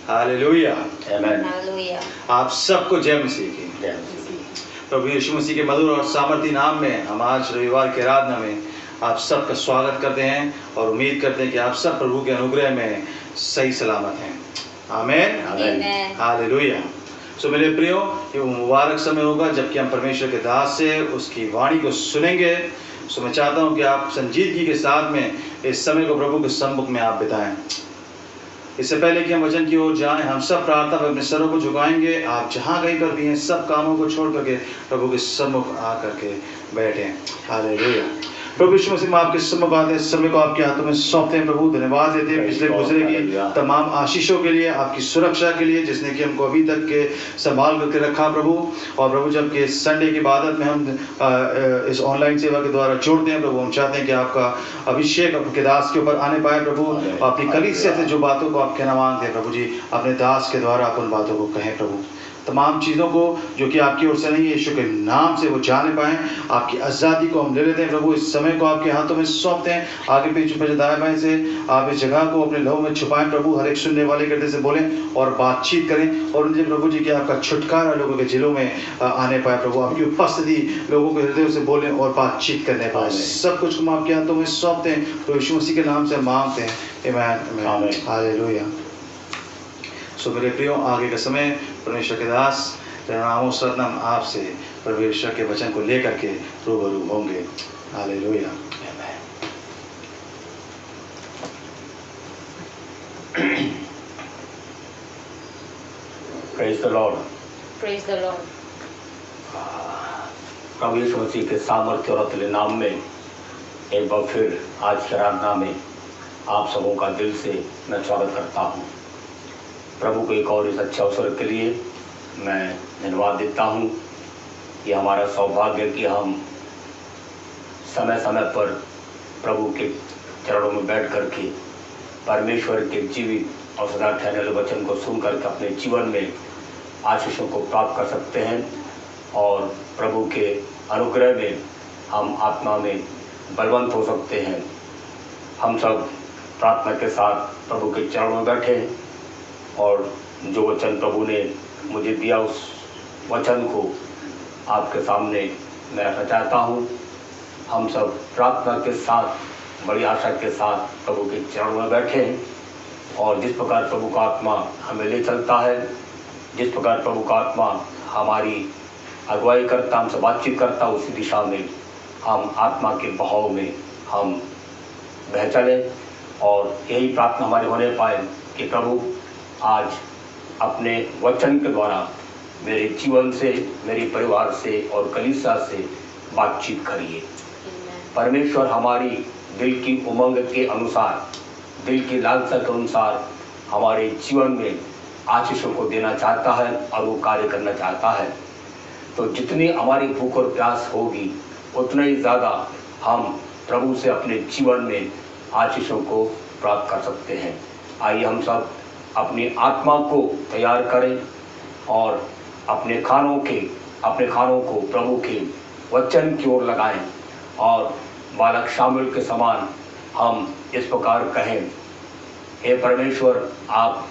Hallelujah. आमेन। Hallelujah. आप सबको जय मसीह की। प्रभु यीशु मसीह के मधुर और सामर्थी नाम में हम आज रविवार की आराधना में आप सबका स्वागत करते हैं और उम्मीद करते हैं कि आप सब प्रभु के अनुग्रह में सही सलामत हैं। आमीन। आमीन। हालेलुया। सो मेरे प्रियो, ये मुबारक समय होगा जबकि हम परमेश्वर के दास से उसकी वाणी को सुनेंगे। सो मैं चाहता हूँ कि आप संजीदगी के साथ में इस समय को प्रभु के सम्मुख में आप बिताएं। इससे पहले कि हम वचन की ओर जाएं, हम सब प्रार्थना में अपने सरों को झुकाएंगे। आप जहाँ कहीं पर भी हैं, सब कामों को छोड़ करके प्रभु के सम्मुख आ करके बैठें। हालेलुया। प्रभु यीशु मसीह, आपके सम्मुख आते इस समय को आपके हाथों में सौंपते हैं। प्रभु धन्यवाद देते हैं पिछले गुजरे की तमाम आशीषों के लिए, आपकी सुरक्षा के लिए जिसने कि हमको अभी तक के संभाल करके रखा प्रभु। और प्रभु जबकि संडे की इबादत में हम इस ऑनलाइन सेवा के द्वारा जोड़ते हैं प्रभु, हम चाहते हैं कि आपका अभिषेक आपके दास के ऊपर आने पाए प्रभु। अपनी कलीसिया से जो बातों को आप कहना मांगते हैं प्रभु जी, अपने दास के द्वारा आप उन बातों को कहें प्रभु। तमाम चीज़ों को जो कि आपकी ओर से नहीं है, यीशु के नाम से वो जाने पाएं। आपकी आज़ादी को हम ले लेते हैं प्रभु। इस समय को आपके हाथों में सौंपते हैं। आगे पीछे दाएं बाएं से आप इस जगह को अपने लहू में छुपाएं प्रभु। हर एक सुनने वाले करते से बोलें और बातचीत करें और उनसे प्रभु जी कि आपका छुटकारा लोगों के दिलों में आने पाए प्रभु। आपकी उपस्थिति लोगों के हृदय से बोलें और बातचीत करने पाए। सब कुछ हम आपके हाथों में सौंपते हैं तो यीशु मसीह के नाम से मांगते हैं। आमीन। हालेलुया। सो मेरे प्रियो, आगे का समय परमेश्वर के दास नामों सतनाम आपसे परमेश्वर के वचन को लेकर के रूबरू होंगे। Hallelujah. Praise the lord. Praise the lord. प्रभु यीशु मसीह के सामर्थ्य और अतुल्य नाम में एक बार फिर आज की आराधना में आप सबों का दिल से मैं स्वागत करता हूँ। प्रभु को एक और इस अच्छे अवसर के लिए मैं धन्यवाद देता हूँ। ये हमारा सौभाग्य कि हम समय समय पर प्रभु के चरणों में बैठ कर के परमेश्वर के जीवित और सदा ठहरने वाले वचन को सुन करके अपने जीवन में आशीषों को प्राप्त कर सकते हैं और प्रभु के अनुग्रह में हम आत्मा में बलवंत हो सकते हैं। हम सब प्रार्थना के साथ प्रभु के चरणों में बैठे हैं और जो वचन प्रभु ने मुझे दिया उस वचन को आपके सामने मैं रखना चाहता हूँ। हम सब प्रार्थना के साथ बड़ी आशा के साथ प्रभु के चरणों में बैठे हैं और जिस प्रकार प्रभु का आत्मा हमें ले चलता है, जिस प्रकार प्रभु का आत्मा हमारी अगुवाई करता, हमसे बातचीत करता, उसी दिशा में हम आत्मा के बहाव में हम बह चलें और यही प्रार्थना हमारे होने पाए कि प्रभु आज अपने वचन के द्वारा मेरे जीवन से, मेरे परिवार से और कलीसिया से बातचीत करिए। परमेश्वर हमारी दिल की उमंग के अनुसार, दिल की लालसा के अनुसार हमारे जीवन में आशीषों को देना चाहता है और वो कार्य करना चाहता है। तो जितनी हमारी भूख और प्यास होगी उतना ही ज़्यादा हम प्रभु से अपने जीवन में आशीषों को प्राप्त कर सकते हैं। आइए हम सब अपनी आत्मा को तैयार करें और अपने खानों को प्रभु के वचन की ओर लगाएं और बालक शामुएल के समान हम इस प्रकार कहें, हे परमेश्वर आप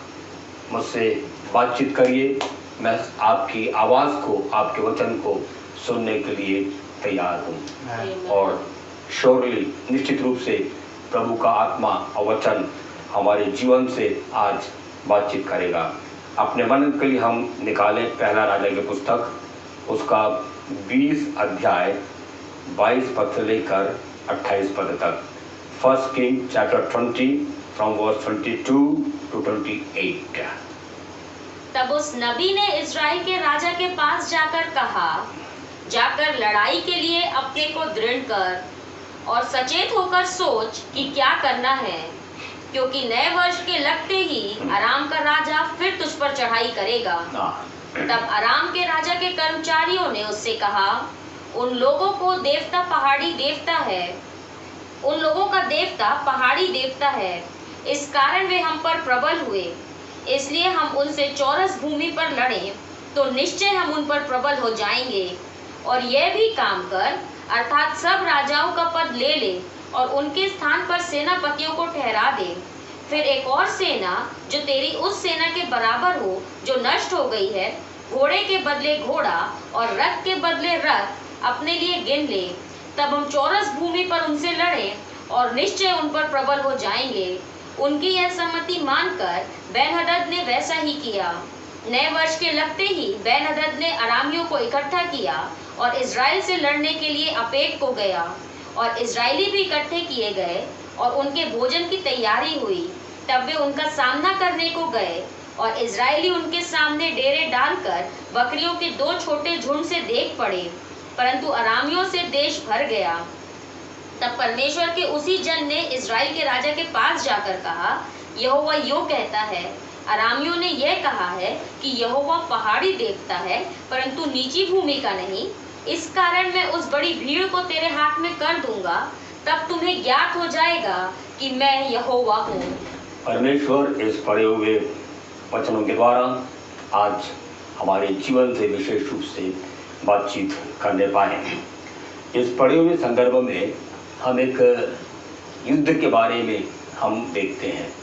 मुझसे बातचीत करिए, मैं आपकी आवाज़ को, आपके वचन को सुनने के लिए तैयार हूँ। और श्योरली निश्चित रूप से प्रभु का आत्मा और वचन हमारे जीवन से आज बातचीत करेगा। अपने मन के लिए हम निकालें पहला राजा की पुस्तक, उसका 20 अध्याय 22 पद से लेकर 28 पद तक। First king chapter 20 from verse 22 to 28। तब उस नबी ने इस्राएल के राजा के पास जाकर कहा, जाकर लड़ाई के लिए अपने को दृढ़ कर और सचेत होकर सोच कि क्या करना है, क्योंकि नए वर्ष के लगते ही अराम का राजा फिर तुझ पर चढ़ाई करेगा। तब अराम के राजा के कर्मचारियों ने उससे कहा, उन लोगों का देवता पहाड़ी देवता है, इस कारण वे हम पर प्रबल हुए। इसलिए हम उनसे चौरस भूमि पर लड़ें तो निश्चय हम उन पर प्रबल हो जाएंगे। और यह भी काम कर, अर्थात सब राजाओं का पद ले ले और उनके स्थान पर सेनापतियों को ठहरा दे। फिर एक और सेना जो तेरी उस सेना के बराबर हो जो नष्ट हो गई है, घोड़े के बदले घोड़ा और रथ के बदले रथ अपने लिए गिन ले। तब हम चौरस भूमि पर उनसे लड़ें और निश्चय उन पर प्रबल हो जाएंगे। उनकी यह सम्मति मानकर बेन-हदद ने वैसा ही किया। नए वर्ष के लगते ही बेन-हदद ने अरामियों को इकट्ठा किया और इज़राइल से लड़ने के लिए अपेक को गया, और इज़राइली भी इकट्ठे किए गए और उनके भोजन की तैयारी हुई। तब वे उनका सामना करने को गए और इज़राइली उनके सामने डेरे डालकर बकरियों के 2 छोटे झुंड से देख पड़े, परंतु अरामियों से देश भर गया। तब परमेश्वर के उसी जन ने इज़राइल के राजा के पास जाकर कहा, यहोवा यूं कहता है, अरामियों ने यह कहा है कि यहोवा पहाड़ी देखता है परंतु नीची भूमि का नहीं। इस कारण मैं उस बड़ी भीड़ को तेरे हाथ में कर दूंगा, तब तुम्हें ज्ञात हो जाएगा कि मैं यहोवा हूँ। परमेश्वर इस पढ़े हुए वचनों के द्वारा आज हमारे जीवन से विशेष रूप से बातचीत करने पाए। इस पढ़े हुए संदर्भ में हम एक युद्ध के बारे में हम देखते हैं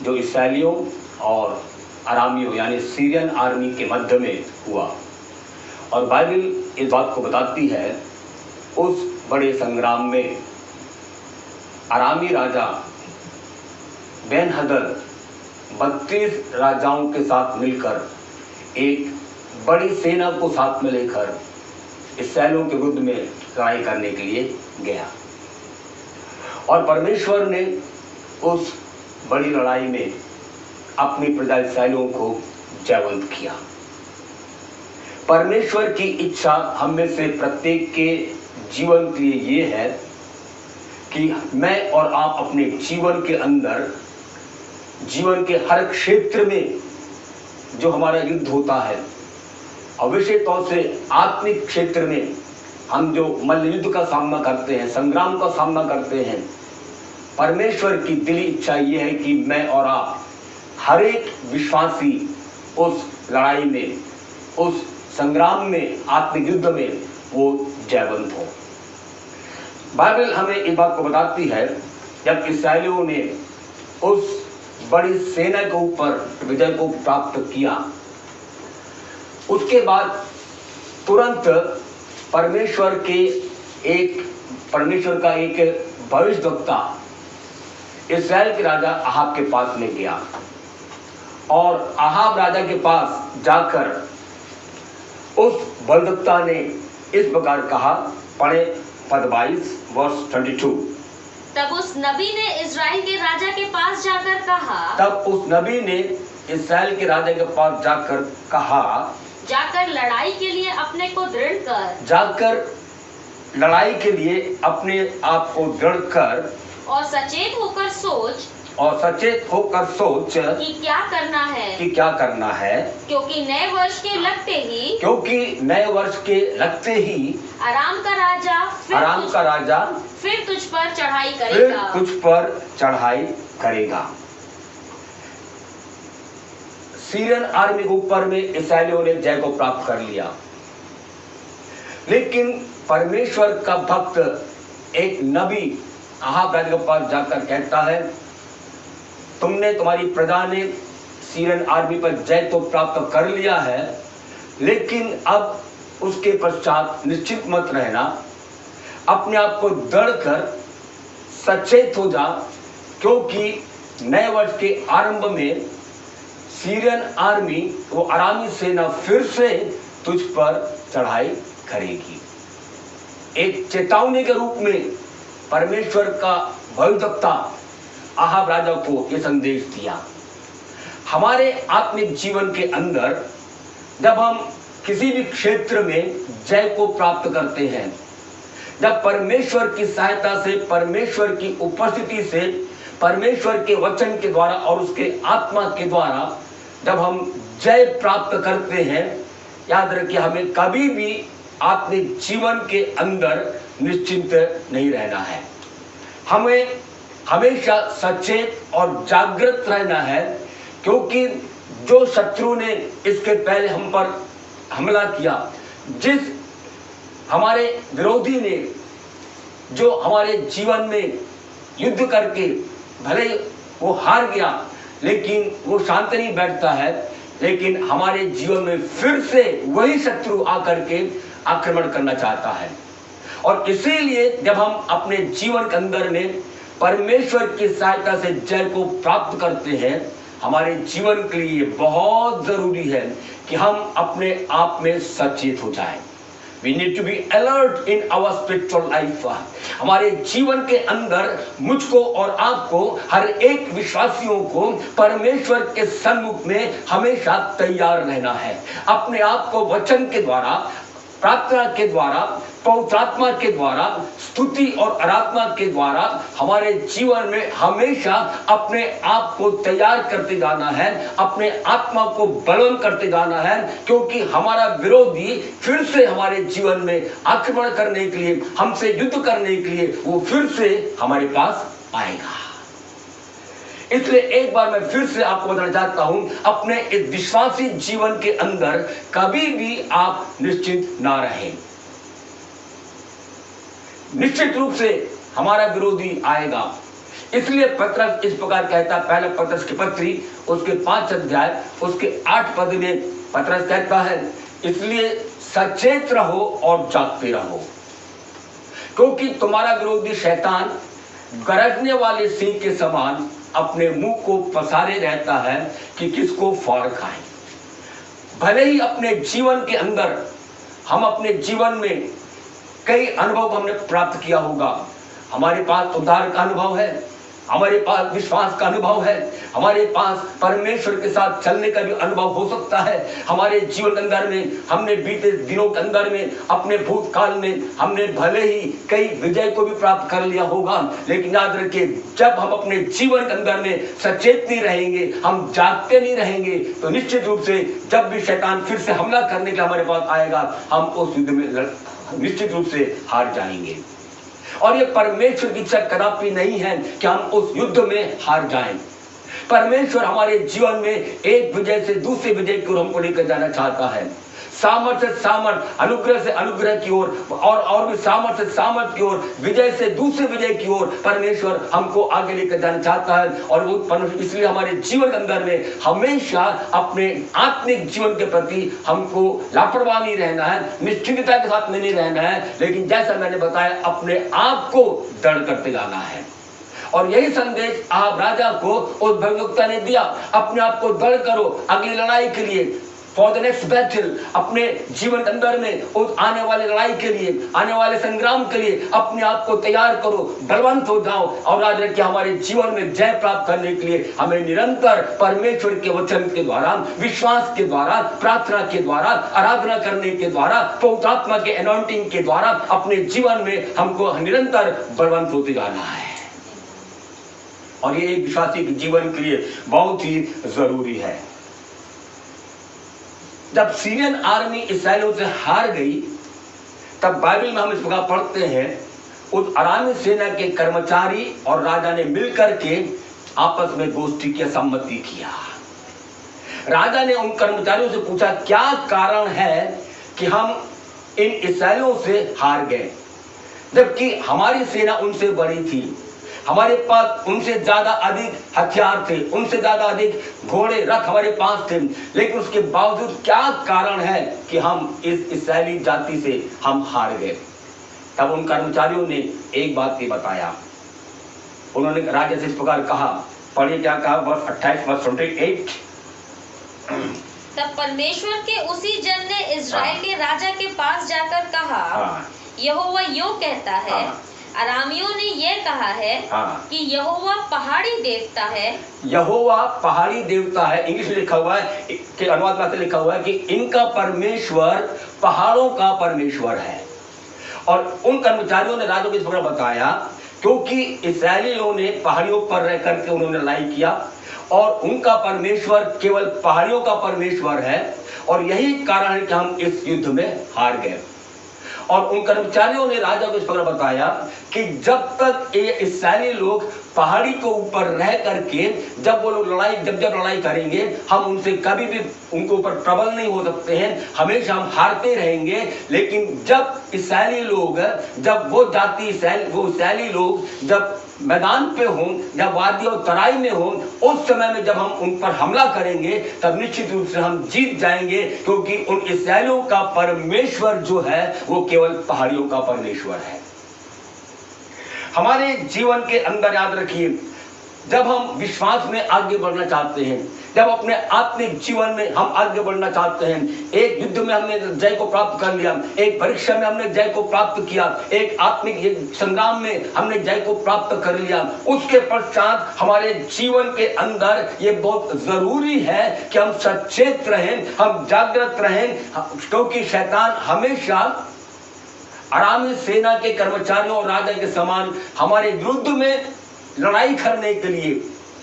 जो इस्राएलियों और अरामियों यानी सीरियन आर्मी के मध्य में हुआ, और बाइबल इस बात को बताती है उस बड़े संग्राम में अरामी राजा बेन-हदद 32 राजाओं के साथ मिलकर एक बड़ी सेना को साथ में लेकर इस्राएलियों के विरुद्ध में लड़ाई करने के लिए गया, और परमेश्वर ने उस बड़ी लड़ाई में अपनी प्रजा इस्राएलियों को जयवंत किया। परमेश्वर की इच्छा हम में से प्रत्येक के जीवन के लिए ये है कि मैं और आप अपने जीवन के अंदर, जीवन के हर क्षेत्र में जो हमारा युद्ध होता है, और विशेष तौर से आत्मिक क्षेत्र में हम जो मल्ल युद्ध का सामना करते हैं, संग्राम का सामना करते हैं, परमेश्वर की दिली इच्छा ये है कि मैं और आप हर एक विश्वासी उस लड़ाई में, उस संग्राम में, आत्मिक युद्ध में वो जयवंत हो। बाइबल हमें इस बात को बताती है, जब इस्राएलियों ने उस बड़ी सेना के ऊपर विजय को प्राप्त किया, उसके बाद तुरंत परमेश्वर का एक भविष्यवक्ता इस्राएल के राजा अहाब के पास में गया, और अहाब राजा के पास जाकर उस भविष्यवक्ता ने इस प्रकार कहा, पढ़े पद 22 वर्ष 22। तब उस नबी ने इज़राइल के राजा के पास जाकर कहा, जाकर लड़ाई के लिए अपने को दृढ़ कर, जाकर लड़ाई के लिए अपने आप को दृढ़ कर, और सचेत होकर सोच, कि क्या करना है, क्योंकि नए वर्ष के लगते ही अराम का राजा फिर तुझ पर चढ़ाई करेगा। सीरियन आर्मी के ऊपर में इस्राएलियों ने जय को प्राप्त कर लिया, लेकिन परमेश्वर का भक्त एक नबी अहाब राजा के पास जाकर कहता है, तुम्हारी प्रजा ने सीरियन आर्मी पर जय तो प्राप्त कर लिया है, लेकिन अब उसके पश्चात निश्चिंत मत रहना, अपने आप को दृढ़ कर सचेत हो जा, क्योंकि नए वर्ष के आरंभ में सीरियन आर्मी, वो अरामी सेना फिर से तुझ पर चढ़ाई करेगी। एक चेतावनी के रूप में परमेश्वर का भविष्यवक्ता अहाब राजा को यह संदेश दिया। हमारे आत्मिक जीवन के अंदर जब हम किसी भी क्षेत्र में जय को प्राप्त करते हैं, जब परमेश्वर की सहायता से, परमेश्वर की उपस्थिति से, परमेश्वर के वचन के द्वारा और उसके आत्मा के द्वारा जब हम जय प्राप्त करते हैं, याद रखिए हमें कभी भी आत्मिक जीवन के अंदर निश्चिंत नहीं रहना है। हमें हमेशा सचेत और जागृत रहना है, क्योंकि जो शत्रु ने इसके पहले हम पर हमला किया, जिस हमारे विरोधी ने जो हमारे जीवन में युद्ध करके भले वो हार गया, लेकिन वो शांत नहीं बैठता है, लेकिन हमारे जीवन में फिर से वही शत्रु आकर के आक्रमण करना चाहता है। और इसीलिए जब हम अपने जीवन के अंदर में परमेश्वर की सहायता से जय को प्राप्त करते हैं, हमारे जीवन के लिए बहुत जरूरी है कि हम अपने आप में सचेत हो जाएं। We need to be alert in our spiritual life. हमारे जीवन के अंदर मुझको और आपको, हर एक विश्वासियों को परमेश्वर के सम्मुख में हमेशा तैयार रहना है। अपने आप को वचन के द्वारा, प्रार्थना के द्वारा, पवित्र आत्मा के द्वारा, स्तुति और आराधना के द्वारा हमारे जीवन में हमेशा अपने आप को तैयार करते जाना है, अपने आत्मा को बलवान करते जाना है, क्योंकि हमारा विरोधी फिर से हमारे जीवन में आक्रमण करने के लिए, हमसे युद्ध करने के लिए वो फिर से हमारे पास आएगा। इसलिए एक बार मैं फिर से आपको बताना चाहता हूं, अपने इस विश्वासी जीवन के अंदर कभी भी आप निश्चिंत ना रहें। निश्चित रूप से हमारा विरोधी आएगा। इसलिए पतरस इस प्रकार कहता है, पहले पतरस की पत्री उसके 5 अध्याय उसके 8 पद में पतरस कहता है, इसलिए सचेत रहो और जागते रहो, क्योंकि तुम्हारा विरोधी शैतान गरजने वाले सिंह के समान अपने मुंह को पसारे रहता है कि किसको फाड़ खाए। भले ही अपने जीवन के अंदर हम अपने जीवन में कई अनुभव हमने प्राप्त किया होगा। हमारे पास उद्धार का अनुभव है, हमारे पास विश्वास का अनुभव है, हमारे पास परमेश्वर के साथ चलने का भी अनुभव हो सकता है। हमारे जीवन के अंदर में हमने बीते दिनों के अंदर में, अपने भूतकाल में हमने भले ही कई विजय को भी प्राप्त कर लिया होगा, लेकिन याद रखिए, जब हम अपने जीवन के अंदर में सचेत नहीं रहेंगे, हम जागते नहीं रहेंगे, तो निश्चित रूप से जब भी शैतान फिर से हमला करने के लिए हमारे पास आएगा, हम उस युद्ध में निश्चित रूप से हार जाएंगे। और ये परमेश्वर की इच्छा कदापि नहीं है कि हम उस युद्ध में हार जाएं। परमेश्वर हमारे जीवन में एक विजय से दूसरे विजय की ओर हमको लेकर जाना चाहता है। सामर्थ्य से सामर्थ्य, अनुग्रह से अनुग्रह की ओर, और भी सामर्थ्य से सामर्थ्य की ओर, विजय से दूसरे विजय की ओर परमेश्वर हमको आगे लेकर जाना चाहता है। और वो परमेश्वर इसलिए हमारे जीवन के अंदर में हमेशा अपने आत्मिक जीवन के प्रति हमको लापरवाह नहीं रहना है, निश्चिंतता के साथ में नहीं रहना है, लेकिन जैसा मैंने बताया, अपने आप को दृढ़ करते जाना है। और यही संदेश आप राजा को उस भविष्यवक्ता ने दिया, अपने आप को दृढ़ करो अगली लड़ाई के लिए, फॉर द नेक्स्ट बैटल। अपने जीवन के अंदर में उस आने वाले लड़ाई के लिए, आने वाले संग्राम के लिए अपने आप को तैयार करो, बलवंत हो जाओ। और आज रखिए, हमारे जीवन में जय प्राप्त करने के लिए हमें निरंतर परमेश्वर के वचन के द्वारा, विश्वास के द्वारा, प्रार्थना के द्वारा, आराधना करने के द्वारा, पवित्र आत्मा के अनॉइंटिंग के द्वारा अपने जीवन में हमको निरंतर बलवंत होते जाना है। और ये एक विश्वासी के जीवन के लिए बहुत ही जरूरी है। जब सीरियन आर्मी इस्राएलियों से हार गई, तब बाइबल में हम इस प्रकार पढ़ते हैं, उस अरामी सेना के कर्मचारी और राजा ने मिलकर के आपस में गोष्ठी की सम्मति किया। राजा ने उन कर्मचारियों से पूछा, क्या कारण है कि हम इन इस्राएलियों से हार गए, जबकि हमारी सेना उनसे बड़ी थी, हमारे पास उनसे ज्यादा अधिक हथियार थे, उनसे ज्यादा अधिक घोड़े रथ हमारे पास थे, लेकिन उसके बावजूद क्या कारण है कि हम इस इस्राएली जाति से हम हार गए। तब उन कर्मचारियों ने एक बात ही बताया। उन्होंने राजा से इस प्रकार कहा, पढ़िए क्या कहा, वर्ष 28 वर्ष 28। तब परमेश्वर के उसी जन ने इस्राएल के राजा के पास जाकर कहा, यहोवा यूं कहता है, अरामियों ने यह कहा है कि यहोवा पहाड़ी देवता है। यहोवा पहाड़ी देवता है, इंग्लिश में लिखा हुआ है, के अनुवाद में लिखा हुआ है कि इनका परमेश्वर पहाड़ों का परमेश्वर है। और उन कर्मचारियों ने राजा को इस प्रकार बताया, क्योंकि इस्राएलियों ने पहाड़ियों पर रह करके उन्होंने लड़ाई किया और उनका परमेश्वर केवल पहाड़ियों का परमेश्वर है, और यही कारण है कि हम इस युद्ध में हार गए। और उन कर्मचारियों ने राजा को इस प्रकार बताया कि जब तक ये इस्राएली लोग पहाड़ी के ऊपर रह करके जब वो लोग जब लड़ाई करेंगे, हम उनसे कभी भी उनके ऊपर प्रबल नहीं हो सकते हैं, हमेशा हम हारते रहेंगे। लेकिन जब इस्राएली लोग, जब वो इस्राएली लोग जब मैदान पे हों, जब वादी और तराई में हों, उस समय में जब हम उन पर हमला करेंगे तब निश्चित रूप से हम जीत जाएंगे, क्योंकि उन इस्राएलियों का परमेश्वर जो है वो केवल पहाड़ियों का परमेश्वर है। हमारे जीवन के अंदर याद रखिए, जब हम विश्वास में आगे बढ़ना चाहते हैं, जब अपने आत्मिक जीवन में हम आगे बढ़ना चाहते हैं, एक युद्ध में हमने जय को प्राप्त कर लिया, एक परीक्षा में हमने जय को प्राप्त किया, एक आत्मिक संग्राम में हमने जय को प्राप्त कर लिया, उसके पश्चात हमारे जीवन के अंदर ये बहुत जरूरी है कि हम सचेत रहें, हम जागृत रहें, क्योंकि शैतान हमेशा आरामी सेना के कर्मचारियों और राजा के समान हमारे विरुद्ध में लड़ाई करने के लिए,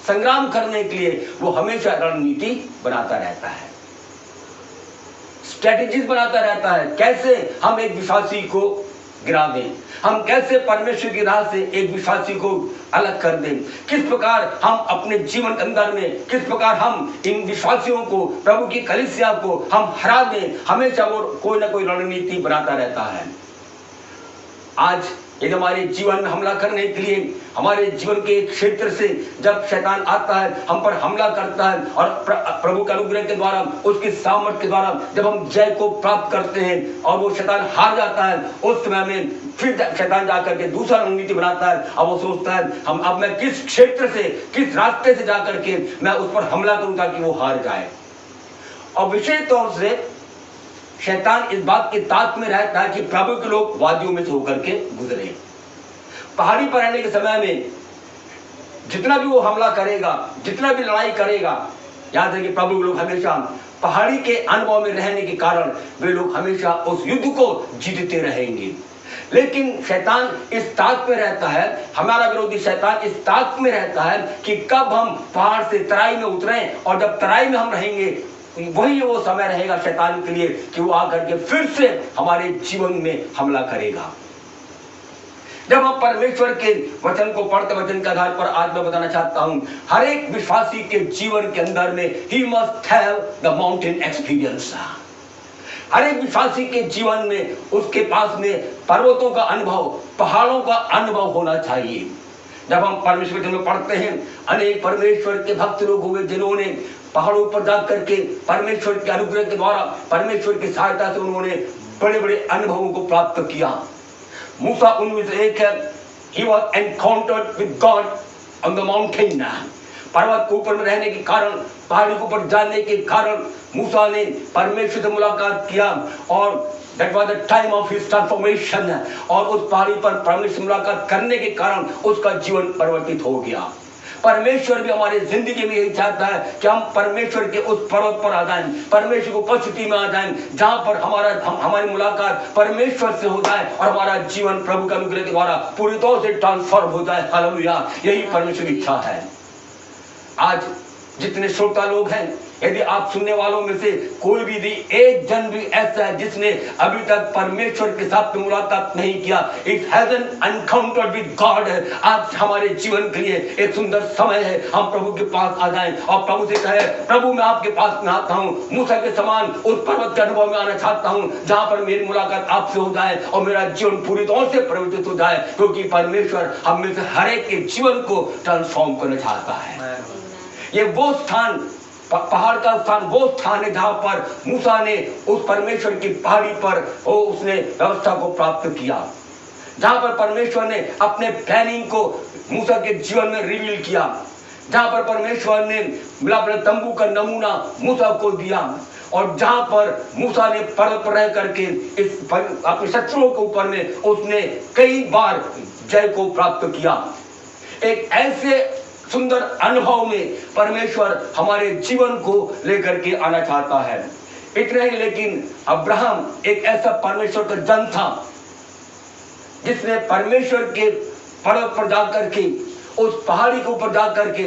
संग्राम करने के लिए वो हमेशा रणनीति बनाता रहता है, स्ट्रेटेजीज बनाता रहता है। कैसे हम एक विश्वासी को गिरा दें, हम कैसे परमेश्वर की राह से एक विश्वासी को अलग कर दें, किस प्रकार हम अपने जीवन के अंदर में, किस प्रकार हम इन विश्वासियों को, प्रभु की कलीसिया को हम हरा दें, हमेशा वो कोई ना कोई रणनीति बनाता रहता है। आज यदि हमारे जीवन में हमला करने के लिए, हमारे जीवन के क्षेत्र से जब शैतान आता है, हम पर हमला करता है, और प्रभु के अनुग्रह के द्वारा, उसकी सामर्थ के द्वारा जब हम जय को प्राप्त करते हैं और वो शैतान हार जाता है, उस समय में फिर शैतान जाकर के दूसरा रणनीति बनाता है। अब वो सोचता है अब मैं किस क्षेत्र से, किस रास्ते से जाकर के मैं उस पर हमला करूं ताकि वो हार जाए। और विशेष तौर से शैतान इस बात की ताक में रहता है कि प्रभु के लोग वादियों में से होकर के गुजरे। पहाड़ी पर रहने के समय में जितना भी वो हमला करेगा, जितना भी लड़ाई करेगा, याद है कि प्रभु के लोग हमेशा पहाड़ी के अनुभव में रहने के कारण वे लोग हमेशा उस युद्ध को जीतते रहेंगे। लेकिन शैतान इस ताक में रहता है, हमारा विरोधी शैतान इस ताक में रहता है कि कब हम पहाड़ से तराई में उतरें, और जब तराई में हम रहेंगे वही वो समय रहेगा शैतान के लिए कि वो आकर के फिर से हमारे जीवन में हमला करेगा। जब हम परमेश्वर के वचन को पढ़ते, वचन के आधार पर आज मैं बताना चाहता हूं, हर एक विश्वासी के जीवन के अंदर में he must have the mountain experience. हर एक विश्वासी के जीवन में उसके पास में पर्वतों का अनुभव, पहाड़ों का अनुभव होना चाहिए। जब हम परमेश्वर में पढ़ते हैं, अनेक परमेश्वर के भक्त लोग हुए जिन्होंने पहाड़ों पर जाकर के परमेश्वर के अनुग्रह के द्वारा, परमेश्वर की सहायता से उन्होंने बड़े बड़े अनुभवों को प्राप्त किया। मूसा उनमें से एक है। He was encountered with God on the mountain. पर्वत के ऊपर में रहने के कारण, पहाड़ी के ऊपर जाने के कारण मूसा ने परमेश्वर से मुलाकात किया, और that was the time of his transformation। और उस पहाड़ी पर परमेश्वर से मुलाकात करने के कारण उसका जीवन परिवर्तित हो गया। परमेश्वर भी हमारी जिंदगी में यही चाहता है कि हम परमेश्वर के उस पर्वत पर आ जाएं, परमेश्वर की उपस्थिति में आ जाएं, जहां पर हमारी मुलाकात परमेश्वर से हो जाए और हमारा जीवन प्रभु के अनुग्रह के द्वारा पूरी तौर से ट्रांसफॉर्म हो जाए। हालेलुया, यही परमेश्वर की इच्छा है। आज जितने श्रोता लोग हैं, यदि आप सुनने वालों में से कोई भी एक जन भी ऐसा है जिसने अभी तक परमेश्वर के साथ में मुलाकात नहीं किया, it hasn't encountered with God, आज हमारे जीवन के लिए एक सुंदर समय है, हम प्रभु के पास आ जाएं और प्रभु से कहें, प्रभु मैं आपके पास में आता हूं, मूसा के समान उस पर्वत के अनुभव में आना चाहता हूं जहां पर मेरी मुलाकात आपसे हो जाए और मेरा जीवन पूरी तौर से परिवर्तित हो जाए, क्योंकि परमेश्वर हम में से हर एक के जीवन को ट्रांसफॉर्म करना चाहता है। ये वो स्थान, पहाड़ का स्थान वो स्थान है जहां पर मूसा ने उस परमेश्वर की पहाड़ी पर उसने व्यवस्था को प्राप्त किया, जहां पर परमेश्वर ने अपने प्लानिंग को मूसा के जीवन में रिवील किया, जहां पर परमेश्वर ने अपने तंबू का नमूना मूसा को दिया, और जहां पर मूसा ने पर्वत पर रह करके इस अपने शत्रुओं के ऊपर में उसने कई बार जय को प्राप्त किया। एक ऐसे सुंदर अनुभव में परमेश्वर हमारे जीवन को लेकर के आना चाहता है। इतना ही, लेकिन अब्राहम एक ऐसा परमेश्वर का जन था जिसने परमेश्वर के पर्वत पर जाकर के, उस पहाड़ी के ऊपर जाकर के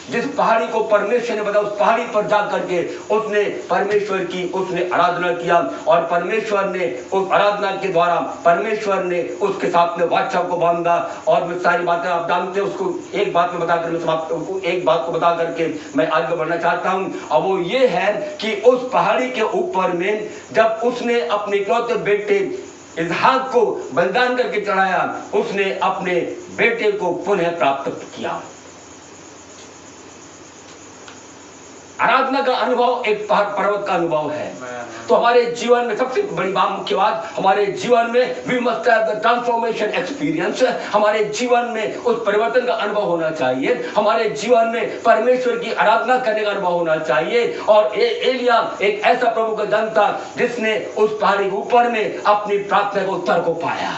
जिस पहाड़ी को परमेश्वर ने बताया उस पहाड़ी पर जा करके उसने परमेश्वर की उसने आराधना किया, और परमेश्वर ने उस आराधना के द्वारा परमेश्वर ने उसके साथ में वाचा को बांधा। और वे सारी बातें आप जानते हैं। उसको एक बात में बताकर मैं समाप्त, एक बात को बता करके मैं आगे बढ़ना चाहता हूं, और वो ये है कि उस पहाड़ी के ऊपर में जब उसने अपने इकलौते बेटे इसहाक को बलिदान करके चढ़ाया, उसने अपने बेटे को पुनः प्राप्त किया। आराधना का अनुभव एक पर्वत का अनुभव है। तो हमारे जीवन में सबसे बड़ी बात, मुख्य बात, हमारे जीवन में we must have the transformation experience. हमारे जीवन में उस परिवर्तन का अनुभव होना चाहिए। हमारे जीवन में परमेश्वर की आराधना करने का अनुभव होना चाहिए। और एलिया एक ऐसा प्रभु का जन था जिसने उस पहाड़ी के ऊपर में अपनी प्रार्थना के उत्तर को पाया।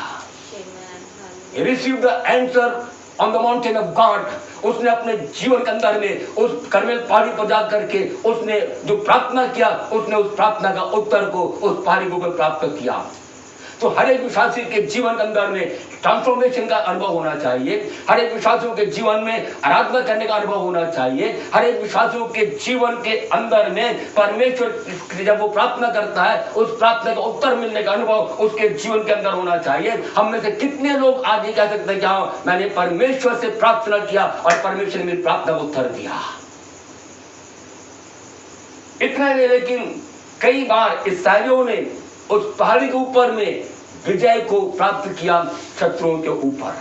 He received the answer on the mountain of God। उसने अपने जीवन के अंदर में उस कर्मेल पहाड़ी पर जा करके उसने जो प्रार्थना किया, उसने उस प्रार्थना का उत्तर को उस पहाड़ी के ऊपर प्राप्त किया। तो हर एक विश्वासी के जीवन के अंदर में ट्रांसफॉर्मेशन का अनुभव होना चाहिए। हर एक विश्वासियों के जीवन में आराधना करने का अनुभव होना चाहिए। हर एक विश्वासियों के जीवन के अंदर में परमेश्वर जब वो प्रार्थना करता है, उस प्रार्थना का उत्तर मिलने का अनुभव उसके जीवन के अंदर होना चाहिए। हम में से कितने लोग आज ये कह सकते हैं कि हाँ, मैंने परमेश्वर से प्रार्थना किया और परमेश्वर ने मेरी प्रार्थना को उत्तर दिया। इतना नहीं, लेकिन कई बार इस्राएलियों ने उस पहाड़ी के ऊपर में विजय को प्राप्त किया शत्रुओं के ऊपर।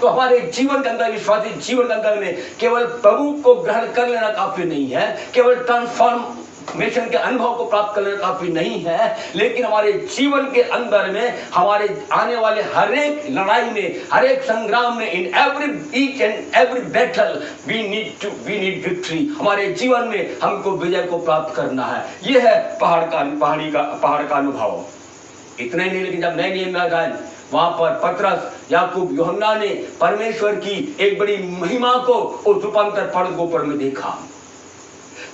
तो हमारे जीवन के अंदर, विश्वासी जीवन के अंदर में केवल प्रभु को ग्रहण कर लेना काफी नहीं है, केवल ट्रांसफॉर्मेशन के अनुभव को प्राप्त कर लेना काफी नहीं है, लेकिन हमारे जीवन के अंदर में हमारे आने वाले हर एक लड़ाई में, हर एक संग्राम में, in each and every battle we need victory. हमारे जीवन में हमको विजय को प्राप्त करना है। यह है पहाड़ का अनुभव। इतना ही नहीं, लेकिन जब नए नियम में आए, वहां पर पतरस, याकूब, यूहन्ना ने परमेश्वर की एक बड़ी महिमा को उस रूपांतर पर्वत के ऊपर में देखा।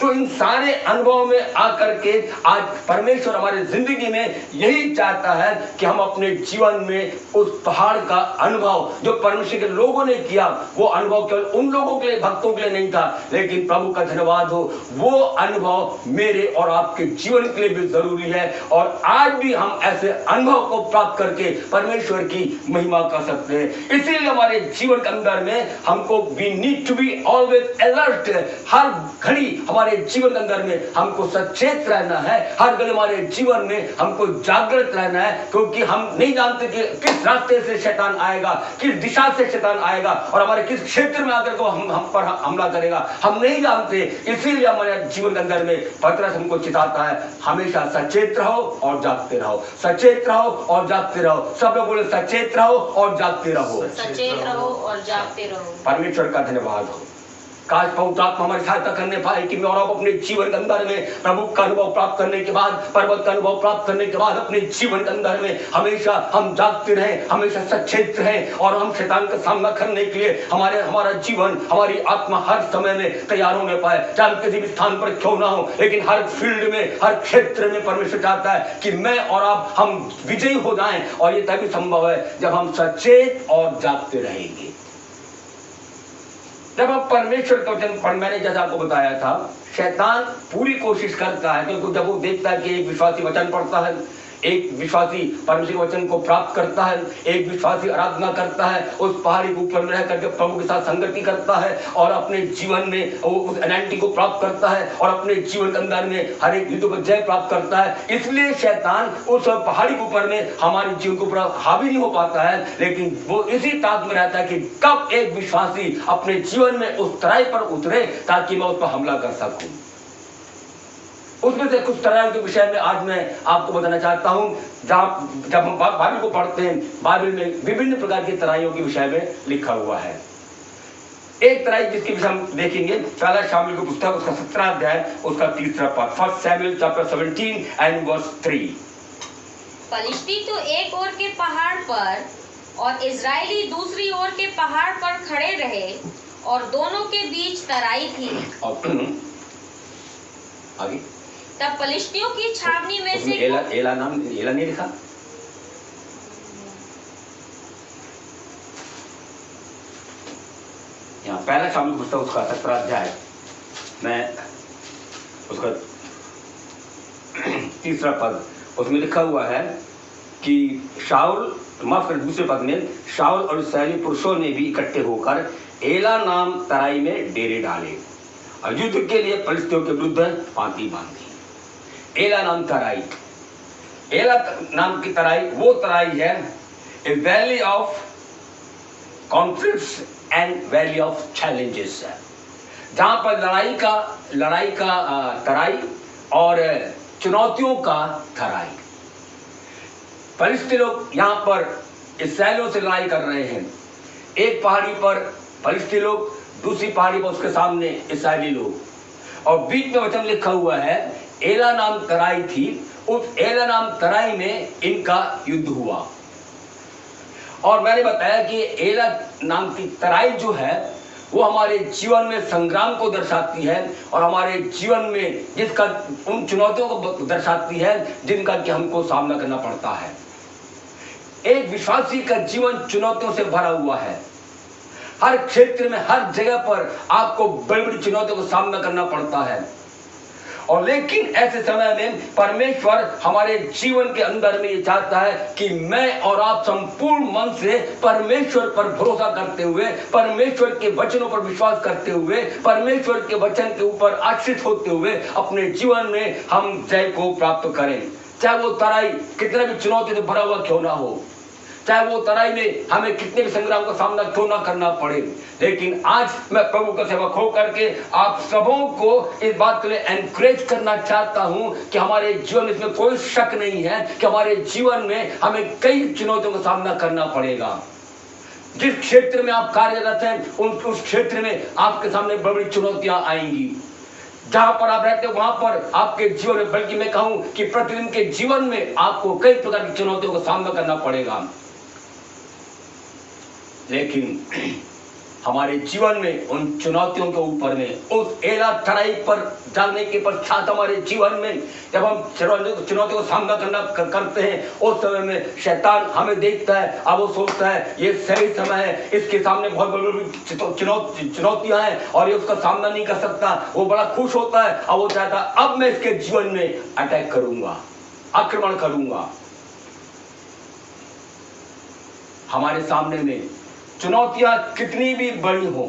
तो इन सारे अनुभव में आकर के आज परमेश्वर हमारे जिंदगी में यही चाहता है कि हम अपने जीवन में उस पहाड़ का अनुभव जो परमेश्वर के लोगों ने किया, वो अनुभव केवल उन लोगों के लिए, भक्तों के लिए नहीं था, लेकिन प्रभु का धन्यवाद हो, वो अनुभव मेरे और आपके जीवन के लिए भी जरूरी है। और आज भी हम ऐसे अनुभव को प्राप्त करके परमेश्वर की महिमा कर सकते हैं। इसीलिए हमारे जीवन के अंदर में हमको we need to be always alert. हर घड़ी हमारे जीवन के अंदर में हमको सचेत रहना है। हर घड़ी हमारे जीवन में हमको जागृत रहना है, क्योंकि हम नहीं जानते कि किस रास्ते से शैतान आएगा, किस दिशा से शैतान आएगा और हमारे किस क्षेत्र में आकर को हम पर हमला करेगा, हम नहीं जानते। इसीलिए हमारे जीवन के अंदर में पतरस हमको चिताता है, हमेशा सचेत रहो और जागते रहो, सचेत रहो और जागते रहो। सब लोग बोले सचेत रहो और जागते रहो, सचेत रहो और जागते रहो। परमेश्वर का धन्यवाद हो। काश पवित्र आत्मा हमारी सहायता करने पाए कि मैं और आप अपने जीवन के अंदर में प्रभु का अनुभव प्राप्त करने के बाद, पर्वत का अनुभव प्राप्त करने के बाद अपने जीवन के अंदर में हमेशा हम जागते रहें, हमेशा सचेत रहें और हम शैतान का सामना करने के लिए हमारा जीवन, हमारी आत्मा हर समय में तैयार होने पाए। चाहे किसी भी स्थान पर क्यों ना हो, लेकिन हर फील्ड में, हर क्षेत्र में परमेश्वर चाहता है कि मैं और आप हम विजयी हो जाएं। और ये तभी संभव है जब हम सचेत और जागते रहेंगे। जब आप परमेश्वर का वचन पढ़, मैंने जैसा आपको बताया था, शैतान पूरी कोशिश करता है, क्योंकि जब वो देखता है कि एक विश्वासी वचन पढ़ता है, एक विश्वासी परमेश्वर के वचन को प्राप्त करता है, एक विश्वासी आराधना करता है, उस पहाड़ी के ऊपर में रह करके प्रभु के साथ संगति करता है और अपने जीवन में उस एनालिटी को प्राप्त करता है और अपने जीवन के अंदर में हर एक युद्ध पर जय प्राप्त करता है। इसलिए शैतान उस पहाड़ी के ऊपर में हमारे जीवन के ऊपर हावी नहीं हो पाता है, लेकिन वो इसी ताक में रहता है कि कब एक विश्वासी अपने जीवन में उस तराई पर उतरे ताकि मैं उस पर हमला कर सकूं। उसमें से कुछ तराइयों के विषय में आज मैं आपको बताना चाहता हूं। जब हम बाइबल को पढ़ते हैं, बाइबल में विभिन्न प्रकार की तराइयों के विषय में लिखा हुआ है। एक तराई जिसके विषय हम देखेंगे, पहला शामूएल की पुस्तक उसका 17 अध्याय उसका 3रा पद, 1 सैमुएल चैप्टर 17 एंड वर्स 3। फलिश्ती तो एक ओर के पहाड़ पर और इजरायली दूसरी ओर के पहाड़ पर खड़े रहे और दोनों के बीच तराई थी। आगे तब फलिश्तियों की छावनी में से एला नहीं लिखा, यहाँ पहला शाऊल की पुस्तक उसका 17 अध्याय, मैं उसका 3रा पद, उसमें लिखा हुआ है कि शाऊल, माफ कर, दूसरे पद में, शाऊल और इस्राएली पुरुषों ने भी इकट्ठे होकर एला नाम तराई में डेरे डाले और युद्ध के लिए फलिस्तियों के विरुद्ध पांति बांधी। एला नाम तराई, एला नाम की तराई वो तराई है, a valley of conflicts and valley of challenges है, जहां पर लड़ाई का तराई और चुनौतियों का तराई। फलिस्ती लोग यहाँ पर इस्राएलियों से लड़ाई कर रहे हैं। एक पहाड़ी पर फलिस्ती लोग, दूसरी पहाड़ी पर उसके सामने इस्राएली लोग, और बीच में वचन लिखा हुआ है एला नाम तराई थी, उस एला नाम तराई में इनका युद्ध हुआ। और मैंने बताया कि एला नाम की तराई जो है वो हमारे जीवन में संग्राम को दर्शाती है और हमारे जीवन में जिसका उन चुनौतियों को दर्शाती है जिनका कि हमको सामना करना पड़ता है। एक विश्वासी का जीवन चुनौतियों से भरा हुआ है। हर क्षेत्र में, हर जगह पर आपको बड़ी बड़ी चुनौतियों का सामना करना पड़ता है। और लेकिन ऐसे समय में परमेश्वर हमारे जीवन के अंदर में ये चाहता है कि मैं और आप संपूर्ण मन से परमेश्वर पर भरोसा करते हुए, परमेश्वर के वचनों पर विश्वास करते हुए, परमेश्वर के वचन के ऊपर आश्रित होते हुए अपने जीवन में हम जय को प्राप्त करें। चाहे वो तराई कितना भी चुनौती से भरा हुआ क्यों ना हो, चाहे वो तराई में हमें कितने भी संग्राम का सामना क्यों ना करना पड़े, लेकिन आज मैं प्रभु का सेवक हो करके आप सबों को इस बात के लिए एनकरेज करना चाहता हूं कि हमारे जीवन में इसमें कोई शक नहीं है कि हमारे जीवन में हमें कई चुनौतियों का सामना करना पड़ेगा। जिस क्षेत्र में आप कार्यरत हैं उस क्षेत्र में आपके सामने बड़ी बड़ी चुनौतियां आएंगी। जहां पर आप रहते हो वहां पर आपके जीवन में, बल्कि मैं कहूं कि प्रतिदिन के जीवन में आपको कई प्रकार की चुनौतियों का सामना करना पड़ेगा। लेकिन हमारे जीवन में उन चुनौतियों के ऊपर में, उस एला तराई पर जाने के पश्चात हमारे जीवन में जब हम चुनौतियों का सामना करते हैं, उस समय में शैतान हमें देखता है, अब वो सोचता है ये सही समय है, इसके सामने बहुत बड़ी चुनौतियां हैं और ये उसका सामना नहीं कर सकता। वो बड़ा खुश होता है, अब वो चाहता है अब मैं इसके जीवन में अटैक करूंगा, आक्रमण करूंगा। हमारे सामने में चुनौतियां कितनी भी बड़ी हो,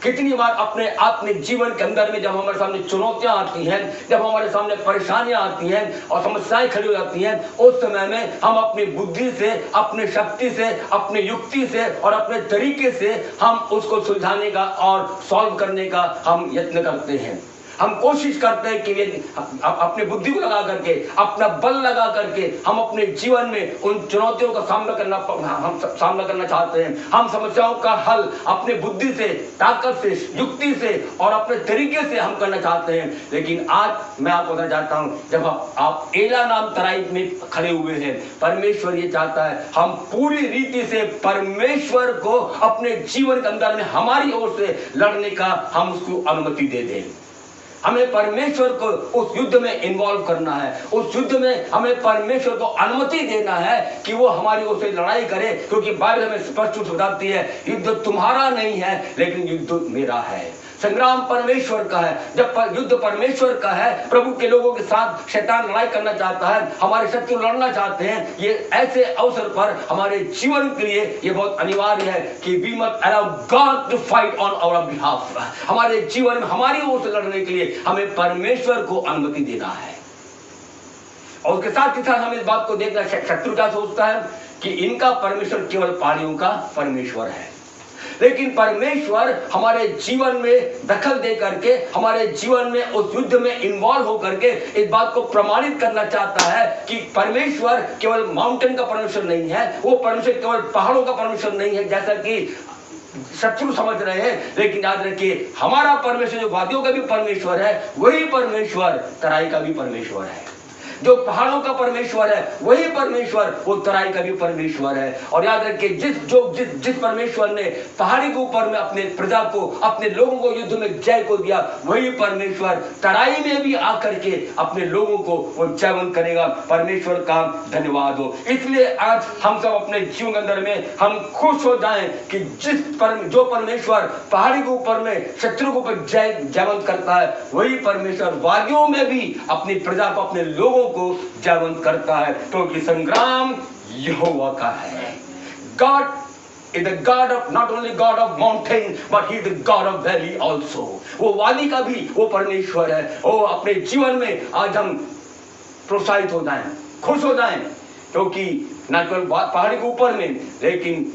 कितनी बार अपने जीवन के अंदर में जब हमारे सामने चुनौतियां आती हैं, जब हमारे सामने परेशानियां आती हैं और समस्याएं खड़ी हो जाती हैं, उस समय में हम अपनी बुद्धि से, अपनी शक्ति से, अपनी युक्ति से और अपने तरीके से हम उसको सुलझाने का और सॉल्व करने का हम यत्न करते हैं। हम कोशिश करते हैं कि अपनी बुद्धि को लगा करके, अपना बल लगा करके हम अपने जीवन में उन चुनौतियों का सामना करना चाहते हैं। हम समस्याओं का हल अपने बुद्धि से, ताकत से, युक्ति से और अपने तरीके से हम करना चाहते हैं। लेकिन आज मैं आपको बताना चाहता हूं, जब आप एला नाम तराई में खड़े हुए हैं, परमेश्वर ये चाहता है हम पूरी रीति से परमेश्वर को अपने जीवन के अंदर में हमारी ओर से लड़ने का हम उसको अनुमति दे दें। हमें परमेश्वर को उस युद्ध में इन्वॉल्व करना है, उस युद्ध में हमें परमेश्वर को अनुमति देना है कि वो हमारी ओर से लड़ाई करे, क्योंकि बाइबल हमें स्पष्ट रूप से बताती है युद्ध तुम्हारा नहीं है लेकिन युद्ध मेरा है। संग्राम परमेश्वर का है। जब युद्ध परमेश्वर का है, प्रभु के लोगों के साथ शैतान लड़ाई करना चाहता है, हमारे शत्रु लड़ना चाहते हैं, ये ऐसे अवसर पर हमारे जीवन के लिए ये बहुत अनिवार्य है कि we must allow God to fight on our behalf. हमारे जीवन में हमारी ओर से लड़ने के लिए हमें परमेश्वर को अनुमति देना है। और उसके साथ ही साथ हमें इस बात को देखना, शत्रु क्या सोचता है कि इनका परमेश्वर केवल पहाड़ियों का परमेश्वर है, लेकिन परमेश्वर हमारे जीवन में दखल दे करके, हमारे जीवन में उस युद्ध में इन्वॉल्व होकर के इस बात को प्रमाणित करना चाहता है कि परमेश्वर केवल माउंटेन का परमेश्वर नहीं है, वो परमेश्वर केवल पहाड़ों का परमेश्वर नहीं है जैसा कि शत्रु समझ रहे हैं। लेकिन याद रखिए, हमारा परमेश्वर जो वादियों का भी परमेश्वर है, वही परमेश्वर तराई का भी परमेश्वर है। जो पहाड़ों का परमेश्वर है वही परमेश्वर वो तराई का भी परमेश्वर है। और याद रखिए, जिस परमेश्वर ने पहाड़ी के ऊपर में अपने प्रजा को, अपने लोगों को युद्ध में जय को दिया, वही परमेश्वर तराई में भी आकर के अपने लोगों को वो जयवंत करेगा। परमेश्वर का धन्यवाद हो। इसलिए आज हम सब अपने जीवन के अंदर में हम खुश हो जाएं कि जो परमेश्वर पहाड़ी के ऊपर में शत्रु के ऊपर जयवंत करता है, वही परमेश्वर वादियों में भी अपनी प्रजा को, अपने लोगों को जयवंत करता है, क्योंकि संग्राम यहोवा का है। God is the God of, not only God of mountain, but he is the God of valley also. वो वादी का भी वो परमेश्वर है। वो अपने जीवन में आज हम प्रोत्साहित हो जाएं, खुश हो जाएं, क्योंकि न केवल पहाड़ी के ऊपर में, लेकिन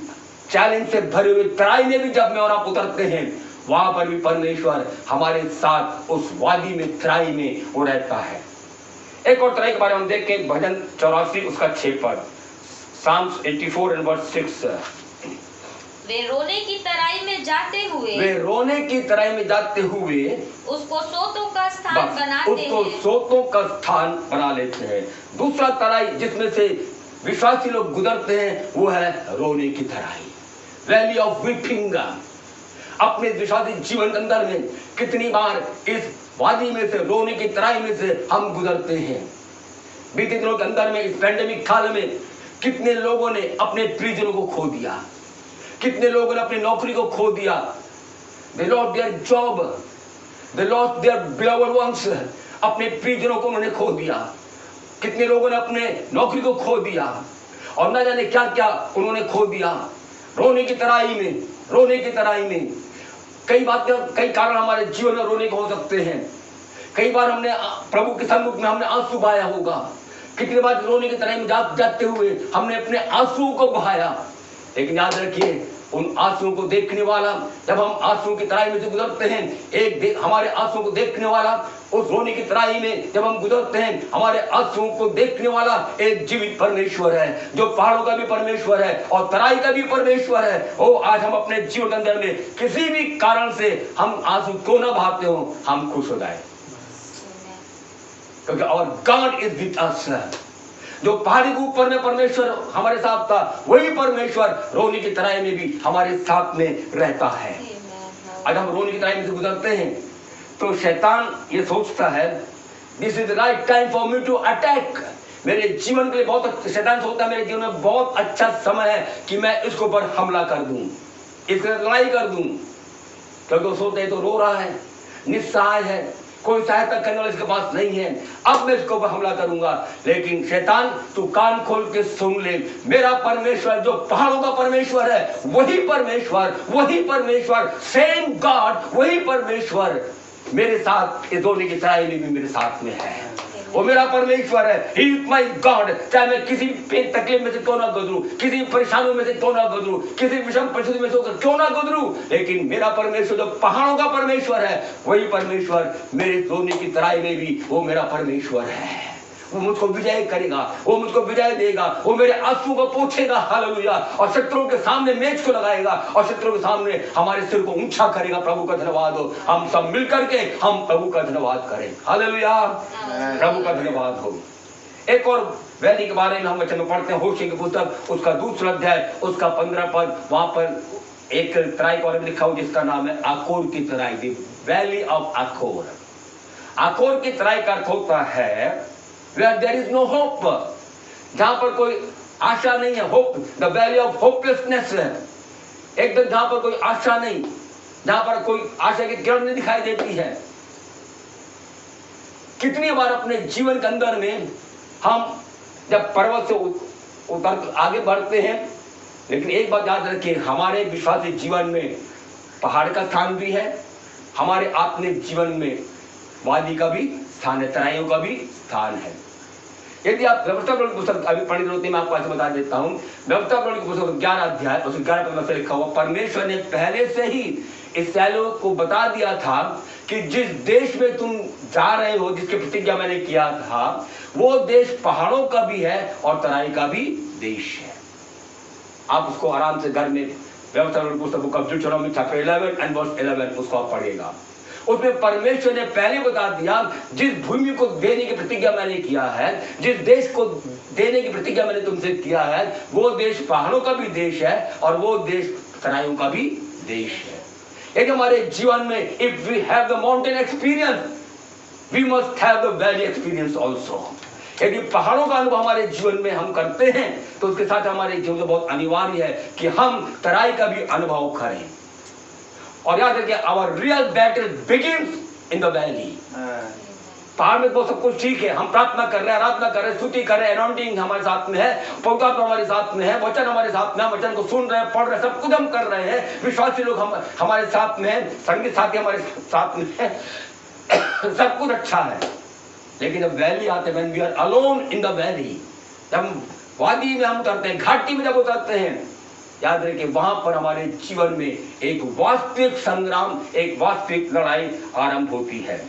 चैलेंज से भरे हुए तराई में भी जब मैं और आप उतरते हैं, वहां पर भी परमेश्वर हमारे साथ उस वादी में, तराई में वो रहता है। एक और तराई के बारे में हम देखें, भजन 84 उसका 6 पद, Psalms 84 and verse 6। वे रोने की तराई में जाते हुए, वे रोने की तराई में जाते हुए उसको सोतों का स्थान बनाते उसको हैं। सोतों का स्थान बना लेते हैं। दूसरा तराई जिसमें से विश्वासी लोग गुजरते हैं वो है रोने की तराई, वैली ऑफ वीपिंग। अपने विश्वासी जीवन के अंदर में कितनी बार इस वादी में से, रोने की तराई में से हम गुजरते हैं। बीते दिनों के अंदर में, इस पैंडेमिक काल में कितने लोगों ने अपने प्रियजनों को खो दिया, कितने लोगों ने अपनी नौकरी को खो दिया। They lost their job, they lost their beloved ones। अपने प्रियजनों को उन्होंने खो दिया। कितने लोगों ने अपने नौकरी को खो दिया और न जाने क्या क्या उन्होंने खो दिया। रोने की तराई में, रोने की तराई में कई बातें, कई कारण हमारे जीवन में रोने के हो सकते हैं। कई बार हमने प्रभु के सम्मुख में हमने आंसू बहाया होगा। कितनी बार रोने की तराई में जाते हुए हमने अपने आंसुओं को बहाया। लेकिन याद रखिए, उन आंसुओं को देखने वाला, जब हम आंसुओं की तराई में से गुजरते हैं, हमारे आंसुओं को देखने वाला, उस रोने की तराई में जब हम गुजरते हैं, हमारे आंसुओं को देखने वाला एक जीवित परमेश्वर है, जो पहाड़ों का भी परमेश्वर है और तराई का भी परमेश्वर है। ओ आज हम अपने जीवन के अंदर में किसी भी कारण से हम आंसू क्यों ना बहाते हो, हम खुश हो जाए, क्योंकि और गॉड इज विद अस। जो पहाड़ी के ऊपर में परमेश्वर हमारे साथ था, वही परमेश्वर रोने की तराई में भी हमारे साथ में रहता है। आज हम रोने की तराई में से गुजरते हैं तो शैतान ये सोचता है, this is the right time for me to attack. मेरे जीवन के लिए बहुत, शैतान सोचता है मेरे जीवन में बहुत अच्छा समय है कि मैं इसके ऊपर हमला कर दूं, इसके लड़ाई कर दूं, क्योंकि वो सोचते हैं तो रो रहा है, निस्सहाय है, कोई सहायता करने वाला इसके पास नहीं है, अब मैं इसके ऊपर हमला करूंगा। लेकिन शैतान तू कान खोल के सुन ले, मेरा परमेश्वर जो पहाड़ों का परमेश्वर है, वही परमेश्वर सेम गॉड, वही परमेश्वर मेरे साथ इस रोने की तराई में भी मेरे साथ में है। वो मेरा परमेश्वर है, ही इज माय गॉड। चाहे मैं किसी तकलीफ में से क्यों ना गुजरूं, किसी परेशानियों में से क्यों ना गुजरूं, किसी विषम परिस्थिति में से क्यों ना गुजरूं, लेकिन मेरा परमेश्वर जो पहाड़ों का परमेश्वर है, वही परमेश्वर मेरे रोने की तराई में भी वो मेरा परमेश्वर है। वो मुझको विजय करेगा, वो मुझको विजय देगा, वो मेरे आंसू को पोंछेगा, हालेलुया, और शत्रुओं के सामने मेज को लगाएगा और शत्रुओं के सामने हमारे सिर को ऊंचा करेगा। प्रभु का धन्यवाद हो। हम सब मिलकर के हम प्रभु का धन्यवाद करें, हालेलुया, प्रभु का धन्यवाद हो। एक और वैली के बारे में हम वचन में पढ़ते हैं, होशे की पुस्तक उसका 2 अध्याय उसका 15 पद। वहां पर एक तराई के बारे में लिखा हो जिसका नाम है आकोर की तराई, दी वैली ऑफ आकोर। आकोर की तराई का अर्थ होता है where there is no hope, जहां पर कोई आशा नहीं है, hope, the valley of hopelessness है, एकदम जहां पर कोई आशा नहीं, जहां पर कोई आशा की किरण नहीं दिखाई देती है। कितनी बार अपने जीवन के अंदर में हम जब पर्वत से उतर आगे बढ़ते हैं, लेकिन एक बात याद रखिए, हमारे विश्वासी जीवन में पहाड़ का स्थान भी है, हमारे आत्मिक जीवन में वादी का भी स्थान है, तराइयों का भी स्थान है। यदि आप व्यवस्था की पुस्तक अभी पढ़ी होती, मैं आपको ऐसे बता देता हूं, व्यवस्था की पुस्तक 11 अध्याय उस 11 पद में लिखा हुआ, परमेश्वर ने पहले से ही इस्राएलियों को बता दिया था कि जिस देश में तुम जा रहे हो, जिसकी प्रतिज्ञा मैंने किया था, वो देश पहाड़ों का भी है और तराई का भी देश है। आप उसको आराम से घर में व्यवस्था की पुस्तक का Deuteronomy chapter 11 and verse 11 उसको आप पढ़िएगा। उसमें परमेश्वर ने पहले बता दिया, जिस भूमि को देने की प्रतिज्ञा मैंने किया है, जिस देश को देने की प्रतिज्ञा मैंने तुमसे किया है, वो देश पहाड़ों का भी देश है और वो देश तराइयों का भी देश है। यदि हमारे जीवन में if we have the mountain experience, we must have the valley experience also. यदि पहाड़ों का अनुभव हमारे जीवन में हम करते हैं तो उसके साथ हमारे जीवन में बहुत अनिवार्य है कि हम तराई का भी अनुभव करें। और याद रखिए, our real battle begins in the valley. पहाड़ में तो सब कुछ ठीक है, हम प्रार्थना कर रहे हैं, आराधना कर रहे हैं, स्तुति कर रहे हैं, अनॉइंटिंग हमारे साथ में है, पवित्र आत्मा हमारे साथ में है, वचन हमारे साथ में है, वचन को सुन रहे हैं, पढ़ रहे हैं, सब कुछ हम कर रहे हैं, विश्वासी लोग हमारे साथ में है, संगी साथी हमारे साथ में है, सब कुछ अच्छा है। लेकिन जब वैली आते हैं, when we are alone in the valley, जब वादी में हम उतरते हैं, घाटी में जब उतरते हैं, याद रखिए वहां पर हमारे जीवन में एक वास्तविक संग्राम, एक वास्तविक लड़ाई आरंभ होती है।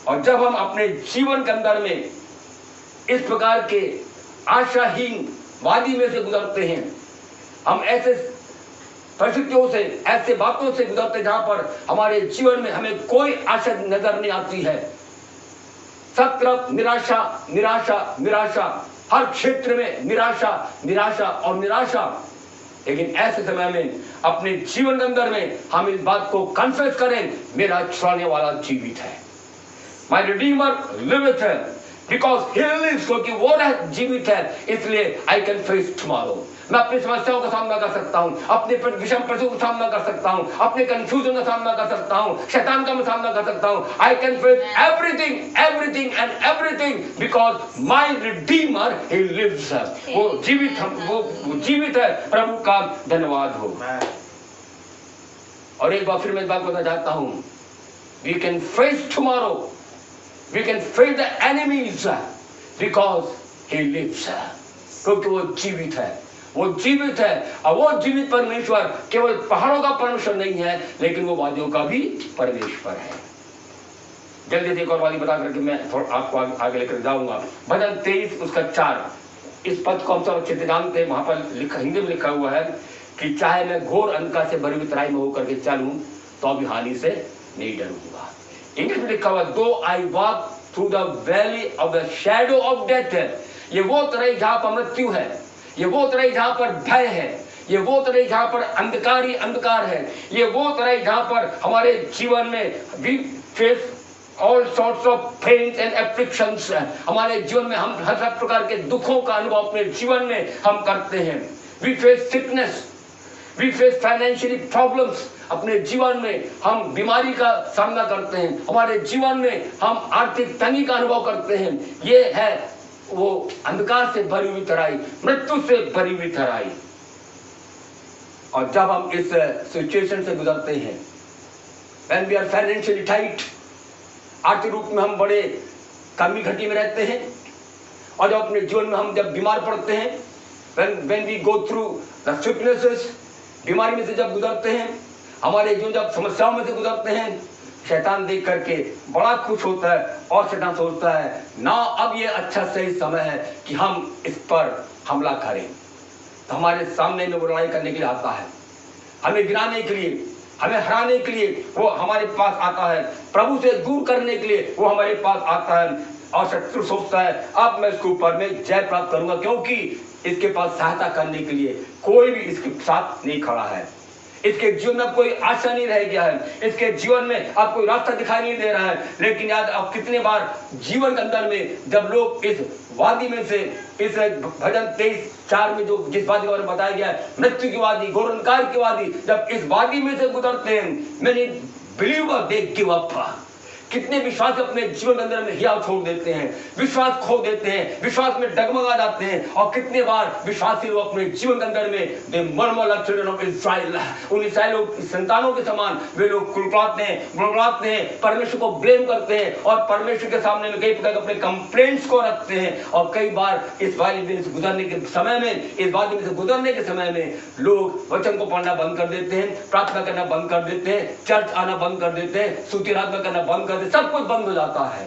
और जब हम अपने जीवन के अंदर में इस प्रकार के आशाहीन वादी में से गुजरते हैं, हम ऐसे परिस्थितियों से, ऐसे बातों से गुजरते हैं जहां पर हमारे जीवन में हमें कोई आशा नजर नहीं आती है, सब तरफ निराशा निराशा निराशा, हर क्षेत्र में निराशा निराशा और निराशा। लेकिन ऐसे समय में अपने जीवन के अंदर में हम इस बात को कन्फेस करें, मेरा छुड़ाने वाला जीवित है, माय रिडीमर लिविथ है, बिकॉज ही लिव्स, क्योंकि वो जीवित है, इसलिए आई कैन फेस टुमारो। मैं अपनी समस्याओं का सामना कर सकता हूं, अपने विषम परिस्थितियों का सामना कर सकता हूं, अपने कंफ्यूजन का सामना कर सकता हूं, शैतान का मैं सामना कर सकता हूं। I can face everything everything and everything because my redeemer he lives. वो जीवित है। प्रभु का धन्यवाद हो। और एक बार फिर मैं इस बात को बताना चाहता हूं, we can face tomorrow, we can face the enemies because he lives, क्योंकि वो जीवित है, वो जीवित है। और वो जीवित परमेश्वर केवल पहाड़ों का परमेश्वर नहीं है, लेकिन वो वादियों का भी परमेश्वर है। जल्दी से एक और वादी बता करके मैं आपको आगे लेकर जाऊंगा। भजन 23 उसका 4, इस पद को हम सब अच्छे से जानते हैं। वहां पर लिखा, हिंदी में लिखा हुआ है कि चाहे मैं घोर अंधकार से भरी हुई तराई में होकर के चलूं तो भी हानि से नहीं डरूंगा। इंग्लिश में लिखा हुआ, दो I walk through the valley of the shadow of death है। ये वो तराई जहां पर मृत्यु है, ये वो तराई जहां पर भय है, ये वो तराई जहां पर अंधकार ही अंधकार है, ये वो तराई जहां पर हमारे जीवन में we face all sorts of pains and afflictions. हमारे जीवन में हम हर प्रकार के दुखों का अनुभव अपने जीवन में हम करते हैं। We face sickness, we face financially problems, अपने जीवन में हम बीमारी का सामना करते हैं, हमारे जीवन में हम आर्थिक तंगी का अनुभव करते हैं। ये है वो अंधकार से भरी हुई तराई, मृत्यु से भरी हुई तराई। और जब हम इस सिचुएशन से गुजरते हैं, when we are financially tight, आर्थिक रूप में हम बड़े कमी घटी में रहते हैं, और जब अपने जीवन में हम जब बीमार पड़ते हैं, when we go through the sicknesses, बीमारी में से जब गुजरते हैं, हमारे जीवन जब समस्याओं में से गुजरते हैं, शैतान देख करके बड़ा खुश होता है और शैतान सोचता है ना अब ये अच्छा सही समय है कि हम इस पर हमला करें। तो हमारे सामने में वो लड़ाई करने के लिए आता है, हमें गिराने के लिए, हमें हराने के लिए वो हमारे पास आता है, प्रभु से दूर करने के लिए वो हमारे पास आता है। और शत्रु सोचता है अब मैं इसके ऊपर में जय प्राप्त करूंगा, क्योंकि इसके पास सहायता करने के लिए कोई भी इसके साथ नहीं खड़ा है, इसके जीवन में कोई आशा नहीं रह गया है, इसके जीवन में अब कोई रास्ता दिखाई नहीं दे रहा है। लेकिन याद अब कितने बार जीवन के अंदर में जब लोग इस वादी में से, इस भजन 23:4 में जो जिस वादी के बारे में बताया गया है, मृत्यु की वादी, घोर अंधकार की वादी, जब इस वादी में से गुजरते हैं, मैंने बिलीवर दे गिव अप। कितने विश्वास अपने जीवन के अंदर में हिया छोड़ देते हैं, विश्वास खो देते हैं, विश्वास में डगमगा जाते हैं। और कितने बार विश्वासी लोग अपने जीवन के अंदर में दे मर्मर लाइक चिल्ड्रन ऑफ इस्राएल, उन इस्राएलियों की संतानों के समान वे लोग कुलकुलाते हैं, गुड़गुड़ाते हैं, परमेश्वर को ब्लेम करते हैं और परमेश्वर के सामने में कई प्रकार के अपने कंप्लेंट्स को रखते हैं। और कई बार इस वादी में से गुजरने के समय में, इस वादी में से गुजरने के समय में लोग वचन को पढ़ना बंद कर देते हैं, प्रार्थना करना बंद कर देते हैं, चर्च आना बंद कर देते हैं, स्तुति आराधना करना बंद कर, सब कुछ बंद हो जाता है।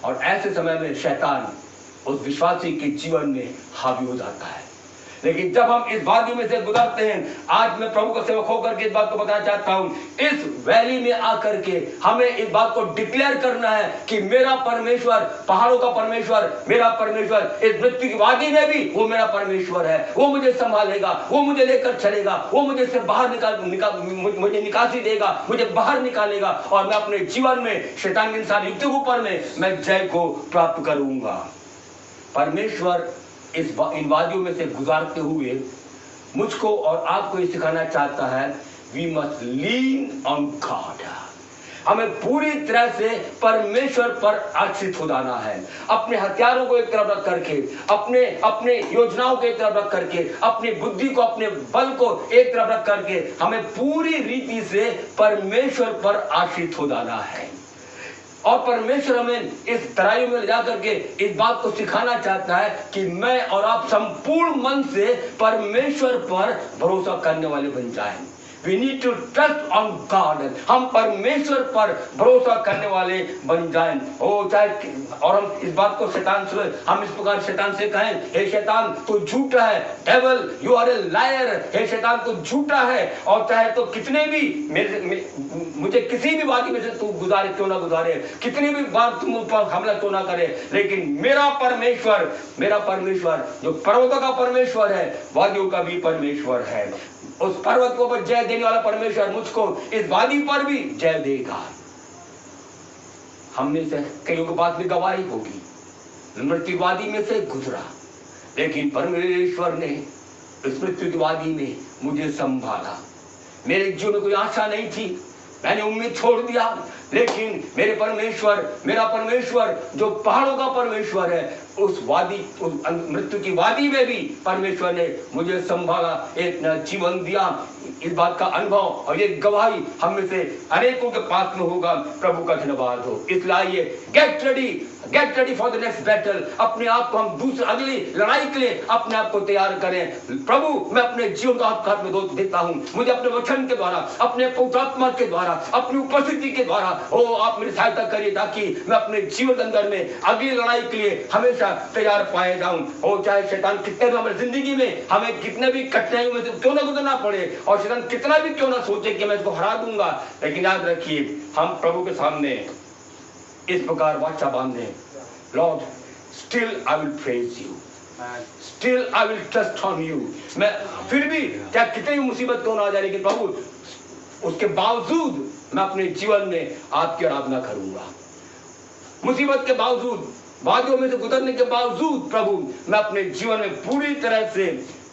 और ऐसे समय में शैतान उस विश्वासी के जीवन में हावी हो जाता है। लेकिन जब हम इस वादी में से गुजरते हैं, आज मैं प्रभु का सेवक होकर के इस बात को बताना चाहता हूं, इस वैली में आकर के हमें इस बात को डिक्लेयर करना है कि मेरा परमेश्वर, पहाड़ों का परमेश्वर, मेरा परमेश्वर इस मृत्यु की वादी में भी वो मेरा परमेश्वर है। वो मुझे संभालेगा, वो मुझे लेकर चलेगा, वो मुझे से बाहर मुझे निकासी देगा, मुझे बाहर निकालेगा और मैं अपने जीवन में शैतान के सारी युक्ति के ऊपर में मैं जय को प्राप्त करूंगा। परमेश्वर इन वादियों में से गुजारते हुए मुझको और आपको ये सिखाना चाहता है, we must lean on God. हमें पूरी तरह से परमेश्वर पर आश्रित हो जाना है। अपने हथियारों को एक तरफ रख करके, अपने योजनाओं को एक तरफ रख करके, अपनी बुद्धि को, अपने बल को एक तरफ रख करके हमें पूरी रीति से परमेश्वर पर आश्रित हो जाना है। और परमेश्वर हमें इस तराई में ले जा करके इस बात को सिखाना चाहता है कि मैं और आप संपूर्ण मन से परमेश्वर पर भरोसा करने वाले बन जाएं। We need to trust on God. हम परमेश्वर पर भरोसा करने वाले बन जाएं। चाहे और हम इस बात को शैतान से, हम इस प्रकार शैतान से कहें, हे शैतान तू झूठा है, devil you are a liar, हे शैतान तू झूठा है। और चाहे तो कितने भी मुझे किसी भी वादी में से तू गुजारे क्यों ना गुजारे, कितनी भी बार तुम ऊपर हमला क्यों ना करे, लेकिन मेरा परमेश्वर जो पर्वतों का परमेश्वर है, वादियों का भी परमेश्वर है। उस पर्वत को पर जय देने वाला परमेश्वर मुझको इस वादी पर भी जय देगा। हमने से कईयों के पास भी गवाही होगी, मृत्यु वादी में से गुजरा, लेकिन परमेश्वर ने इस मृत्यु की वादी में मुझे संभाला। मेरे जीवन में कोई आशा नहीं थी, मैंने उम्मीद छोड़ दिया, लेकिन मेरा परमेश्वर जो पहाड़ों का परमेश्वर है, उस मृत्यु की वादी में भी परमेश्वर ने मुझे संभाला, एक जीवन दिया। इस बात का अनुभव और ये गवाही हम में से अनेकों के पास में होगा। प्रभु का धन्यवाद हो। इसलिए get ready for the next battle. अपने आप को हम अगली लड़ाई के लिए अपने आप को तैयार करें। प्रभु मैं अपने जीवन का आपके हाथ में देता हूँ, मुझे अपने वचन के द्वारा, अपने पवित्र आत्मा के द्वारा, अपनी उपस्थिति के द्वारा आप मेरी सहायता करिए, ताकि मैं अपने जीवन के अंदर में अगली लड़ाई के लिए हमेशा तैयार पाए जाऊं। चाहे शैतान कितने भी हमारी जिंदगी में हमें कितने भी कठिनाइयों में से क्यों ना गुजरना पड़े, और शैतान कितना भी क्यों ना सोचे कि मैं इसको हरा दूंगा, लेकिन याद रखिए हम प्रभु के सामने इस प्रकार वाचा बांधे, Lord still I will praise you, still I will trust on you. मैं फिर भी चाहे कितनी मुसीबत क्यों ना आ जाए, लेकिन प्रभु उसके बावजूद मैं अपने जीवन में आपकी आराधना करूंगा। मुसीबत के बावजूद, वादियों में से गुजरने के बावजूद प्रभु मैं अपने जीवन में पूरी तरह से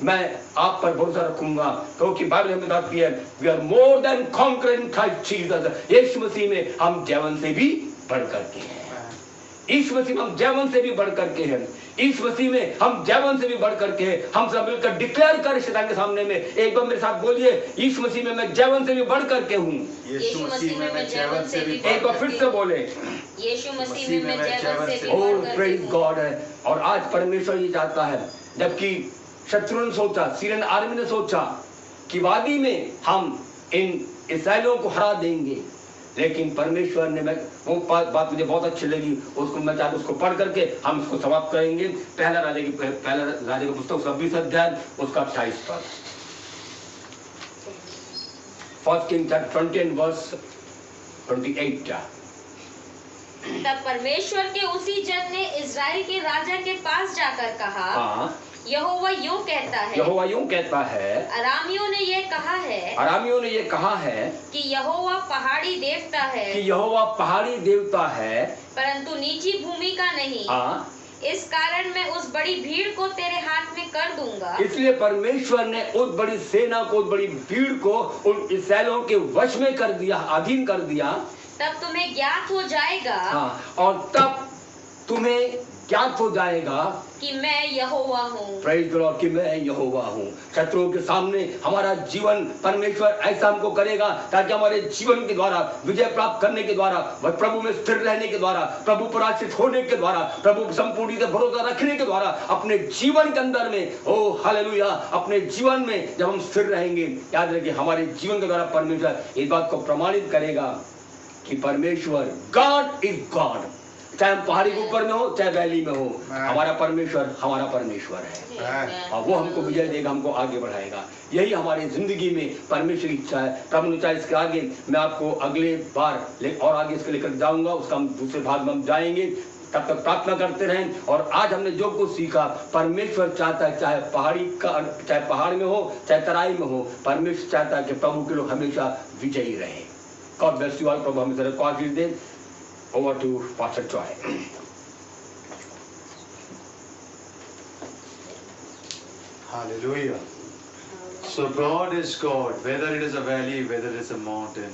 मैं आप पर भरोसा रखूंगा, क्योंकि बाइबल हमें बताती है we are more than conqueror in Christ Jesus. Yeshu Masih में हम जयवंत से भी बढ़ करके हैं। यीशु मसीह में हम जयवंत से भी बढ़ करके हैं। यीशु मसीह में हम जयवंत से भी बढ़ करके हैं। हम सब मिलकर डिक्लेयर करें शैतान के सामने में, एक बार मेरे साथ बोलिए, यीशु मसीह में मैं जयवंत से भी बढ़ करके हूँ। यीशु मसीह में मैं जयवंत से भी, एक बार फिर से बोले, यीशु मसीह में मैं जयवंत से भी ओह बढ़ करके प्रेज हूँ। गॉड है। और आज परमेश्वर ये चाहता है, जबकि शत्रु ने सोचा, सीरियन आर्मी ने सोचा कि वादी में हम इन इस्राएलियों को हरा देंगे, लेकिन परमेश्वर ने, मैं वो बात मुझे बहुत अच्छी लगी, उसको मैं चाहता उसको पढ़ करके हम इसको समाप्त करेंगे। पहला राजा की पुस्तक 26 अध्याय उसका 28 पद, first king chapter 20 and verse 28। तब परमेश्वर के उसी जन ने इज़राइल के राजा के पास जाकर कहा, यहोवा यूं कहता है, अरामियों ने ये कहा है कि यहोवा पहाड़ी देवता है, परंतु नीची भूमि का नहीं। इस कारण मैं उस बड़ी भीड़ को तेरे हाथ में कर दूंगा। इसलिए परमेश्वर ने उस बड़ी सेना को, उस बड़ी भीड़ को उन इस्राएलियों के वश में कर दिया, अधीन कर दिया। तब तुम्हें ज्ञात हो जाएगा, और तब तुम्हें ज्ञात हो जाएगा कि मैं यहोवा हूँ। प्रेज़ द लॉर्ड, कि मैं यहोवा हूँ। शत्रुओं के सामने हमारा जीवन परमेश्वर ऐसा हमको करेगा, ताकि हमारे जीवन के द्वारा, विजय प्राप्त करने के द्वारा, प्रभु में स्थिर रहने के द्वारा, प्रभु पर आश्रित होने के द्वारा, प्रभु संपूर्ण से भरोसा रखने के द्वारा अपने जीवन के अंदर में, ओ हालेलुया, अपने जीवन में जब हम स्थिर रहेंगे, याद रखिए हमारे जीवन के द्वारा परमेश्वर इस बात को प्रमाणित करेगा कि परमेश्वर, गॉड इज गॉड, चाहे हम पहाड़ी के ऊपर में हो चाहे वैली में हो, हमारा परमेश्वर है और वो हमको विजय देगा, हमको आगे बढ़ाएगा। यही हमारी जिंदगी में परमेश्वर की इच्छा है। प्रभु ने चाहे इसके आगे मैं आपको अगले बार और आगे इसके लेकर जाऊंगा, उसका हम दूसरे भाग में हम जाएंगे। तब तक प्रार्थना करते रहें। और आज हमने जो कुछ सीखा, परमेश्वर चाहता है चाहे पहाड़ में हो चाहे तराई में हो, परमेश्वर चाहता है कि प्रभु के लोग हमेशा विजयी रहे। God bless you all. प्रभु हमें तेरे को आशीष दे। Over to Pastor Joy. Hallelujah. So God is God, whether it is a valley, whether it is a mountain.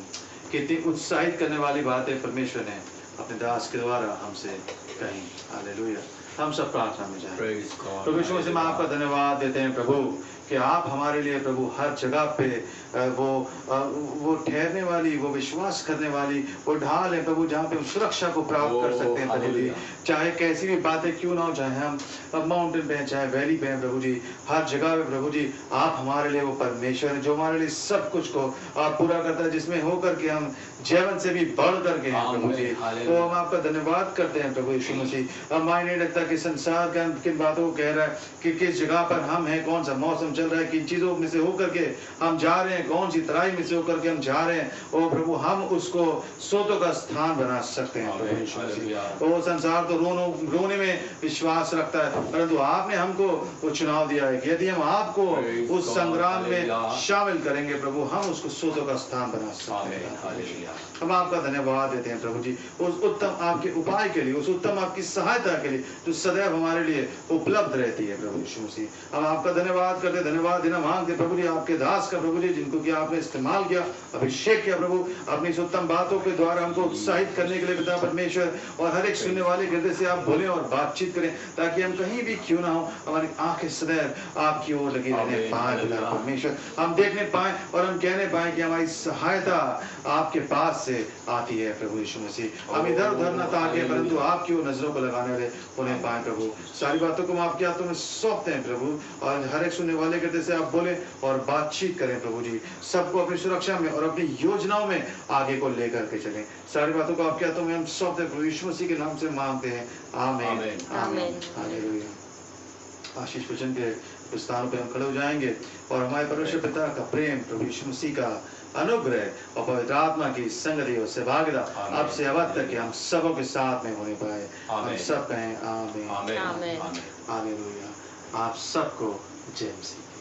कितनी उत्साहित करने वाली बातें परमेश्वर ने अपने दास के द्वारा हमसे कही। हालेलुया। हम सब प्रार्थना में जाएं। प्रभु यीशु मसीह में आपका धन्यवाद देते हैं प्रभु कि आप हमारे लिए प्रभु हर जगह पे वो ठहरने वाली, वो विश्वास करने वाली वो ढाल है प्रभु, जहाँ पे हम सुरक्षा को प्राप्त कर सकते हैं प्रभु जी। चाहे कैसी भी बातें क्यों ना हो, चाहे हम माउंटेन पे हैं चाहे वैली पे हैं प्रभु जी, हर जगह पे प्रभु जी आप हमारे लिए वो परमेश्वर है जो हमारे लिए सब कुछ को आप पूरा करता है, जिसमें होकर के हम जीवन से भी बढ़ करके हैं प्रभु जी। तो हम आपका धन्यवाद करते हैं प्रभु यीशु मसीह। हम मायने नहीं रखता कि संसार के किन बातों को कह रहा है, कि किस जगह पर हम हैं, कौन सा मौसम चल रहा है, किन चीजों में से होकर के हम जा रहे हैं, कौन सी तराई में से होकर के हम जा रहे हैं, ओ प्रभु हम उसको सोतों का स्थान बना सकते हैं प्रभु यीशु मसीह। ओ संसार तो रोने में विश्वास रखता है, परंतु आपने हमको वो चुनाव दिया है कि यदि हम आपको उस संग्राम में शामिल करेंगे प्रभु, हम उसको सोतों का स्थान बना सकते हैं। हम आपका धन्यवाद देते हैं प्रभु जी उस उत्तम आपके उपाय के लिए, उस उत्तम आपकी सहायता के लिए जो सदैव हमारे लिए उपलब्ध रहती है प्रभु यीशु मसीह। हम आपका धन्यवाद करते, धन्यवाद देना मांगते प्रभु जी आपके दास का प्रभु जी, जिनको कि आपने इस्तेमाल किया, अभिषेक किया प्रभु अपनी इस उत्तम बातों के द्वारा हमको उत्साहित करने के लिए पिता परमेश्वर, और हर एक सुनने वाले हृदय से आप बोले और बातचीत करें, ताकि हम कहीं भी क्यों ना हो हमारी आंखें सदैव आपकी ओर लगी रहने पाए परमेश्वर, हम देखने पाए और हम कहने पाए कि हमारी सहायता आपके पास से आती है प्रभु यीशु मसीह। हम इधर उधर न ताके परंतु आपकी ओर नजरों को लगाने वाले होने पाए प्रभु। सारी बातों को हम आपके हाथों में सौंपते हैं प्रभु, और हर एक सुनने वाले के से आप बोले और बातचीत करें प्रभु जी, सबको अपनी सुरक्षा में और अपनी योजनाओं में आगे को लेकर के चलें। सारी बातों को आपके हाथों में हम सौंपते हैं प्रभु यीशु मसीह के नाम से मांगते हैं, आमीन आमीन हालेलुया। आशीष वचन के स्थान पे हम खड़े हो जाएंगे और हमारे परमेश्वर पिता का प्रेम, प्रभु यीशु मसीह का अनुग्रह और पवित्र आत्मा की संगति और सहभागिता अब से अब तक हम सबों के साथ में होने पाए। हम सब कहें आमीन आमीन हालेलुया। आप सबको जय मसीह।